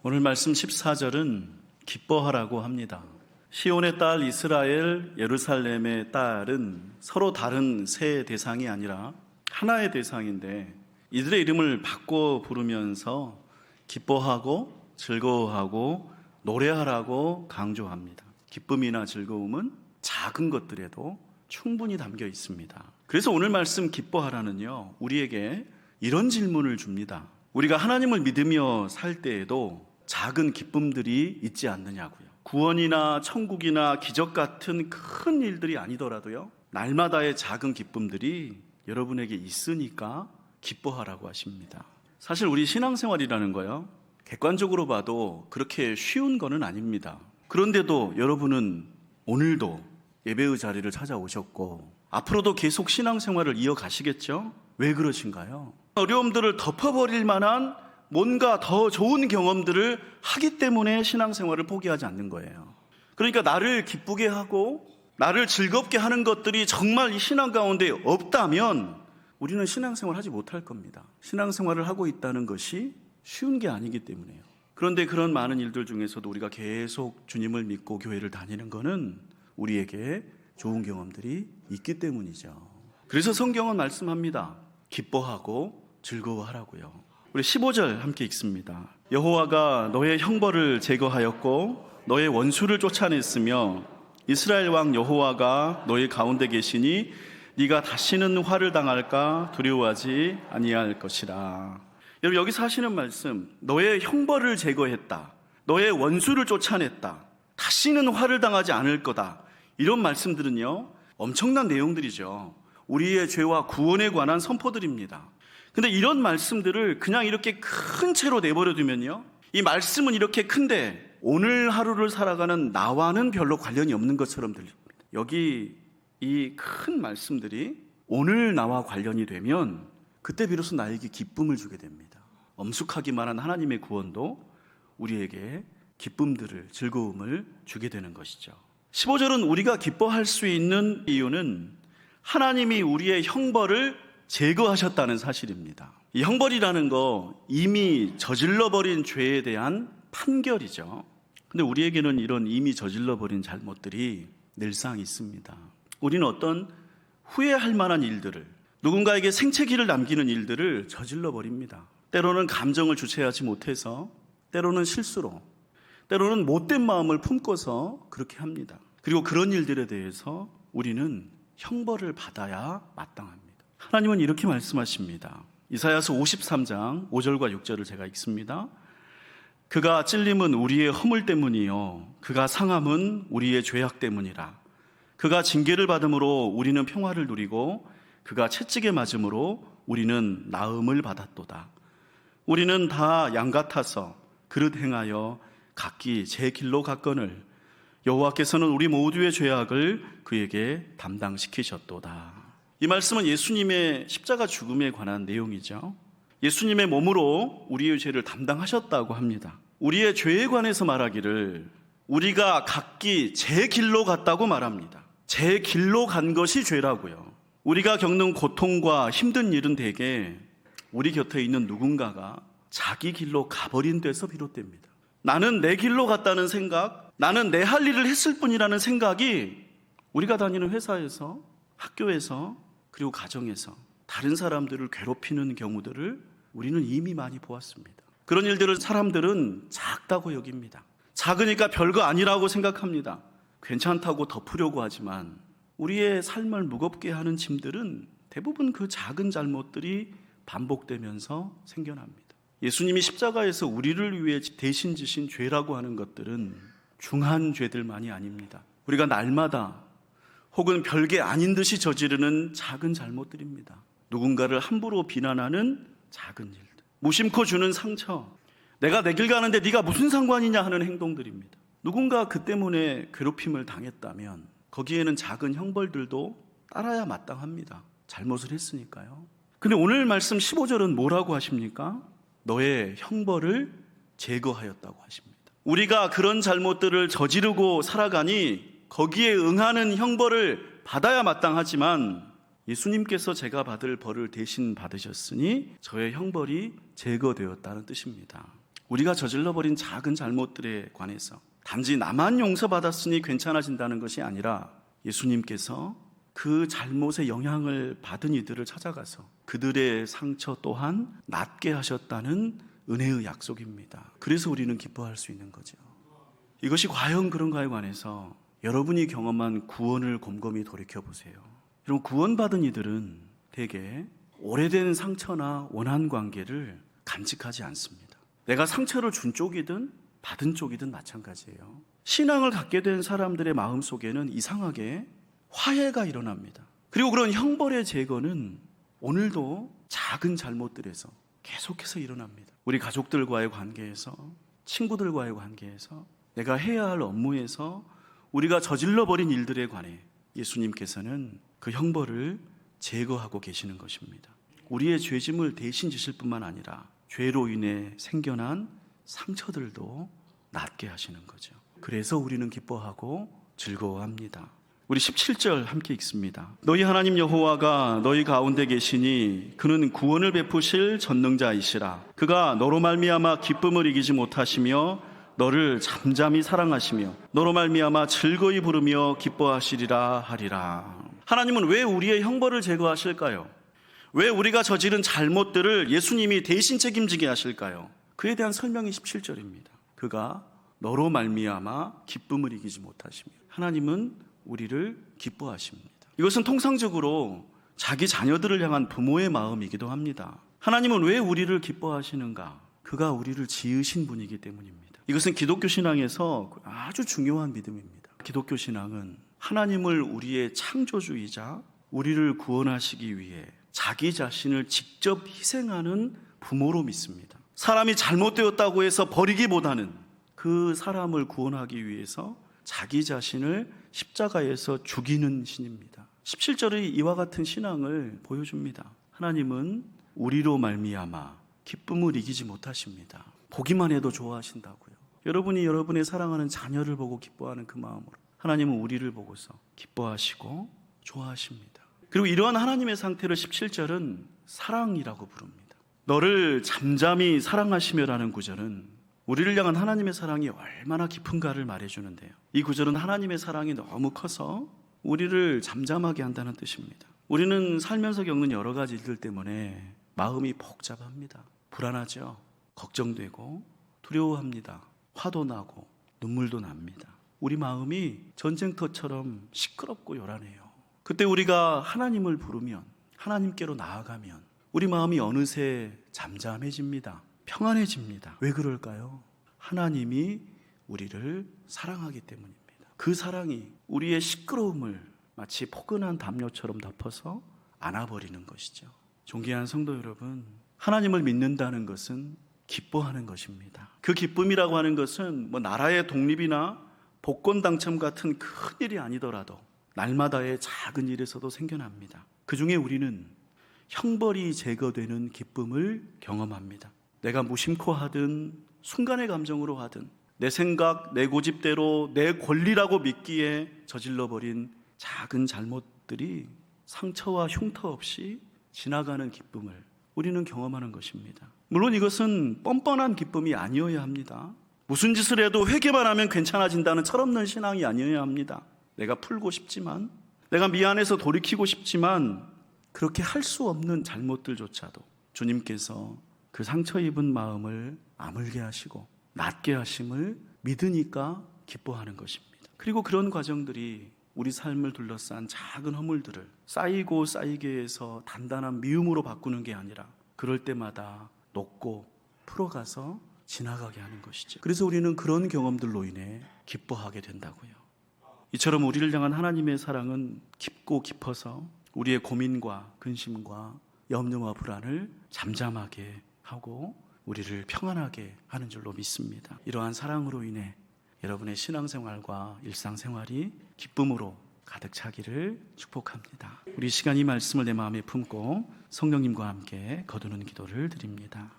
오늘 말씀 14절은 기뻐하라고 합니다. 시온의 딸 이스라엘, 예루살렘의 딸은 서로 다른 세 대상이 아니라 하나의 대상인데 이들의 이름을 바꿔 부르면서 기뻐하고 즐거워하고 노래하라고 강조합니다. 기쁨이나 즐거움은 작은 것들에도 충분히 담겨 있습니다. 그래서 오늘 말씀 기뻐하라는요, 우리에게 이런 질문을 줍니다. 우리가 하나님을 믿으며 살 때에도 작은 기쁨들이 있지 않느냐고요. 구원이나 천국이나 기적 같은 큰 일들이 아니더라도요, 날마다의 작은 기쁨들이 여러분에게 있으니까 기뻐하라고 하십니다. 사실 우리 신앙생활이라는 거요, 객관적으로 봐도 그렇게 쉬운 거는 아닙니다. 그런데도 여러분은 오늘도 예배의 자리를 찾아오셨고 앞으로도 계속 신앙생활을 이어가시겠죠? 왜 그러신가요? 어려움들을 덮어버릴 만한 뭔가 더 좋은 경험들을 하기 때문에 신앙생활을 포기하지 않는 거예요. 그러니까 나를 기쁘게 하고 나를 즐겁게 하는 것들이 정말 이 신앙 가운데 없다면 우리는 신앙생활을 하지 못할 겁니다. 신앙생활을 하고 있다는 것이 쉬운 게 아니기 때문에요. 그런데 그런 많은 일들 중에서도 우리가 계속 주님을 믿고 교회를 다니는 것은 우리에게 좋은 경험들이 있기 때문이죠. 그래서 성경은 말씀합니다. 기뻐하고 즐거워하라고요. 우리 15절 함께 읽습니다. 여호와가 너의 형벌을 제거하였고 너의 원수를 쫓아냈으며 이스라엘 왕 여호와가 너의 가운데 계시니 네가 다시는 화를 당할까 두려워하지 아니할 것이라. 여러분, 여기서 하시는 말씀, 너의 형벌을 제거했다, 너의 원수를 쫓아냈다, 다시는 화를 당하지 않을 거다, 이런 말씀들은요 엄청난 내용들이죠. 우리의 죄와 구원에 관한 선포들입니다. 근데 이런 말씀들을 그냥 이렇게 큰 채로 내버려 두면요, 이 말씀은 이렇게 큰데 오늘 하루를 살아가는 나와는 별로 관련이 없는 것처럼 들립니다. 여기 이 큰 말씀들이 오늘 나와 관련이 되면 그때 비로소 나에게 기쁨을 주게 됩니다. 엄숙하기만 한 하나님의 구원도 우리에게 기쁨들을, 즐거움을 주게 되는 것이죠. 15절은 우리가 기뻐할 수 있는 이유는 하나님이 우리의 형벌을 제거하셨다는 사실입니다. 이 형벌이라는 거 이미 저질러버린 죄에 대한 판결이죠. 근데 우리에게는 이런 이미 저질러버린 잘못들이 늘상 있습니다. 우리는 어떤 후회할 만한 일들을, 누군가에게 생채기를 남기는 일들을 저질러버립니다. 때로는 감정을 주체하지 못해서, 때로는 실수로, 때로는 못된 마음을 품고서 그렇게 합니다. 그리고 그런 일들에 대해서 우리는 형벌을 받아야 마땅합니다. 하나님은 이렇게 말씀하십니다. 이사야서 53장 5절과 6절을 제가 읽습니다. 그가 찔림은 우리의 허물 때문이요 그가 상함은 우리의 죄악 때문이라. 그가 징계를 받음으로 우리는 평화를 누리고 그가 채찍에 맞음으로 우리는 나음을 받았도다. 우리는 다 양 같아서 그릇 행하여 각기 제 길로 갔거늘 여호와께서는 우리 모두의 죄악을 그에게 담당시키셨도다. 이 말씀은 예수님의 십자가 죽음에 관한 내용이죠. 예수님의 몸으로 우리의 죄를 담당하셨다고 합니다. 우리의 죄에 관해서 말하기를 우리가 각기 제 길로 갔다고 말합니다. 제 길로 간 것이 죄라고요. 우리가 겪는 고통과 힘든 일은 대개 우리 곁에 있는 누군가가 자기 길로 가버린 데서 비롯됩니다. 나는 내 길로 갔다는 생각, 나는 내 할 일을 했을 뿐이라는 생각이 우리가 다니는 회사에서, 학교에서, 그리고 가정에서 다른 사람들을 괴롭히는 경우들을 우리는 이미 많이 보았습니다. 그런 일들을 사람들은 작다고 여깁니다. 작으니까 별거 아니라고 생각합니다. 괜찮다고 덮으려고 하지만 우리의 삶을 무겁게 하는 짐들은 대부분 그 작은 잘못들이 반복되면서 생겨납니다. 예수님이 십자가에서 우리를 위해 대신 지신 죄라고 하는 것들은 중한 죄들만이 아닙니다. 우리가 날마다 혹은 별게 아닌 듯이 저지르는 작은 잘못들입니다. 누군가를 함부로 비난하는 작은 일들, 무심코 주는 상처, 내가 내 길 가는데 네가 무슨 상관이냐 하는 행동들입니다. 누군가 그 때문에 괴롭힘을 당했다면 거기에는 작은 형벌들도 따라야 마땅합니다. 잘못을 했으니까요. 근데 오늘 말씀 15절은 뭐라고 하십니까? 너의 형벌을 제거하였다고 하십니다. 우리가 그런 잘못들을 저지르고 살아가니 거기에 응하는 형벌을 받아야 마땅하지만 예수님께서 제가 받을 벌을 대신 받으셨으니 저의 형벌이 제거되었다는 뜻입니다. 우리가 저질러버린 작은 잘못들에 관해서 단지 나만 용서받았으니 괜찮아진다는 것이 아니라 예수님께서 그 잘못의 영향을 받은 이들을 찾아가서 그들의 상처 또한 낫게 하셨다는 은혜의 약속입니다. 그래서 우리는 기뻐할 수 있는 거죠. 이것이 과연 그런가에 관해서 여러분이 경험한 구원을 곰곰이 돌이켜보세요. 여러분, 구원받은 이들은 대개 오래된 상처나 원한 관계를 간직하지 않습니다. 내가 상처를 준 쪽이든 받은 쪽이든 마찬가지예요. 신앙을 갖게 된 사람들의 마음속에는 이상하게 화해가 일어납니다. 그리고 그런 형벌의 제거는 오늘도 작은 잘못들에서 계속해서 일어납니다. 우리 가족들과의 관계에서, 친구들과의 관계에서, 내가 해야 할 업무에서 우리가 저질러버린 일들에 관해 예수님께서는 그 형벌을 제거하고 계시는 것입니다. 우리의 죄짐을 대신 지실 뿐만 아니라 죄로 인해 생겨난 상처들도 낫게 하시는 거죠. 그래서 우리는 기뻐하고 즐거워합니다. 우리 17절 함께 읽습니다. 너희 하나님 여호와가 너희 가운데 계시니 그는 구원을 베푸실 전능자이시라. 그가 너로 말미암아 기쁨을 이기지 못하시며 너를 잠잠히 사랑하시며 너로 말미암아 즐거이 부르며 기뻐하시리라 하리라. 하나님은 왜 우리의 형벌을 제거하실까요? 왜 우리가 저지른 잘못들을 예수님이 대신 책임지게 하실까요? 그에 대한 설명이 17절입니다. 그가 너로 말미암아 기쁨을 이기지 못하시며, 하나님은 우리를 기뻐하십니다. 이것은 통상적으로 자기 자녀들을 향한 부모의 마음이기도 합니다. 하나님은 왜 우리를 기뻐하시는가? 그가 우리를 지으신 분이기 때문입니다. 이것은 기독교 신앙에서 아주 중요한 믿음입니다. 기독교 신앙은 하나님을 우리의 창조주이자 우리를 구원하시기 위해 자기 자신을 직접 희생하는 부모로 믿습니다. 사람이 잘못되었다고 해서 버리기보다는 그 사람을 구원하기 위해서 자기 자신을 십자가에서 죽이는 신입니다. 17절의 이와 같은 신앙을 보여줍니다. 하나님은 우리로 말미암아 기쁨을 이기지 못하십니다. 보기만 해도 좋아하신다고요. 여러분이 여러분의 사랑하는 자녀를 보고 기뻐하는 그 마음으로 하나님은 우리를 보고서 기뻐하시고 좋아하십니다. 그리고 이러한 하나님의 상태를 17절은 사랑이라고 부릅니다. 너를 잠잠히 사랑하시며라는 구절은 우리를 향한 하나님의 사랑이 얼마나 깊은가를 말해주는데요. 이 구절은 하나님의 사랑이 너무 커서 우리를 잠잠하게 한다는 뜻입니다. 우리는 살면서 겪는 여러 가지 일들 때문에 마음이 복잡합니다. 불안하죠. 걱정되고 두려워합니다. 화도 나고 눈물도 납니다. 우리 마음이 전쟁터처럼 시끄럽고 요란해요. 그때 우리가 하나님을 부르면, 하나님께로 나아가면 우리 마음이 어느새 잠잠해집니다. 평안해집니다. 왜 그럴까요? 하나님이 우리를 사랑하기 때문입니다. 그 사랑이 우리의 시끄러움을 마치 포근한 담요처럼 덮어서 안아버리는 것이죠. 존귀한 성도 여러분, 하나님을 믿는다는 것은 기뻐하는 것입니다. 그 기쁨이라고 하는 것은 나라의 독립이나 복권 당첨 같은 큰 일이 아니더라도 날마다의 작은 일에서도 생겨납니다. 그 중에 우리는 형벌이 제거되는 기쁨을 경험합니다. 내가 무심코 하든 순간의 감정으로 하든 내 생각, 내 고집대로 내 권리라고 믿기에 저질러버린 작은 잘못들이 상처와 흉터 없이 지나가는 기쁨을 우리는 경험하는 것입니다. 물론 이것은 뻔뻔한 기쁨이 아니어야 합니다. 무슨 짓을 해도 회개만 하면 괜찮아진다는 철없는 신앙이 아니어야 합니다. 내가 풀고 싶지만, 내가 미안해서 돌이키고 싶지만 그렇게 할 수 없는 잘못들조차도 주님께서 그 상처 입은 마음을 아물게 하시고 낫게 하심을 믿으니까 기뻐하는 것입니다. 그리고 그런 과정들이 우리 삶을 둘러싼 작은 허물들을 쌓이고 쌓이게 해서 단단한 미움으로 바꾸는 게 아니라 그럴 때마다 녹고 풀어가서 지나가게 하는 것이죠. 그래서 우리는 그런 경험들로 인해 기뻐하게 된다고요. 이처럼 우리를 향한 하나님의 사랑은 깊고 깊어서 우리의 고민과 근심과 염려와 불안을 잠잠하게 하고 우리를 평안하게 하는 줄로 믿습니다. 이러한 사랑으로 인해 여러분의 신앙생활과 일상생활이 기쁨으로 가득 차기를 축복합니다. 우리 시간 이 말씀을 내 마음에 품고 성령님과 함께 거두는 기도를 드립니다.